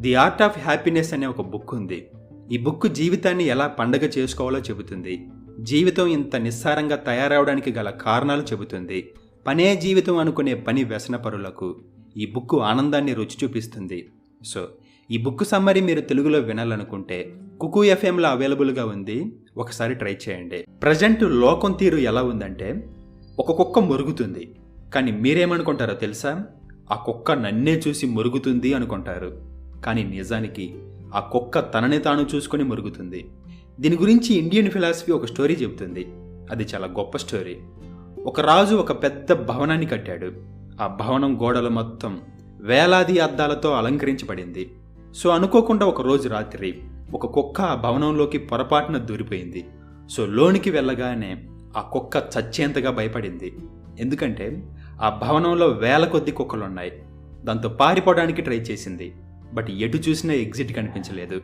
The art of happiness అనే ఒక book ఉంది. ఈ బుక్ జీవితాన్ని ఎలా పండగ చేసుకోవాలో చెబుతుంది. జీవితం ఇంత నిస్సారంగా తయారవడానికి గల కారణాలు చెబుతుంది. పనే జీవితం అనుకునే పని వ్యసనపరులకు ఈ బుక్ ఆనందాన్ని రుచి చూపిస్తుంది. సో ఈ బుక్ సమ్మరీ మీరు తెలుగులో వినాలనుకుంటే కుకు ఎఫ్ఎంలో అవైలబుల్గా ఉంది. ఒకసారి ట్రై చేయండి. ప్రజెంట్ లోకం తీరు ఎలా ఉందంటే, ఒక కుక్క మురుగుతుంది, కానీ మీరేమనుకుంటారో తెలుసా? ఆ కుక్క నన్నే చూసి మురుగుతుంది అనుకుంటారు. కానీ నిజానికి ఆ కుక్క తనని తాను చూసుకొని మురుగుతుంది. దీని గురించి ఇండియన్ ఫిలాసఫీ ఒక స్టోరీ చెబుతుంది. అది చాలా గొప్ప స్టోరీ. ఒక రాజు ఒక పెద్ద భవనాన్ని కట్టాడు. ఆ భవనం గోడలు మొత్తం వేలాది అద్దాలతో అలంకరించబడింది. సో అనుకోకుండా ఒక రోజు రాత్రి ఒక కుక్క ఆ భవనంలోకి పొరపాటున దూరిపోయింది. సో లోనికి వెళ్ళగానే ఆ కుక్క చచ్చేంతగా భయపడింది. ఎందుకంటే ఆ భవనంలో వేల కొద్ది కుక్కలున్నాయి. దాంతో పారిపోవడానికి ట్రై చేసింది. బట్ ఎటు చూసినా ఎగ్జిట్ కనిపించలేదు.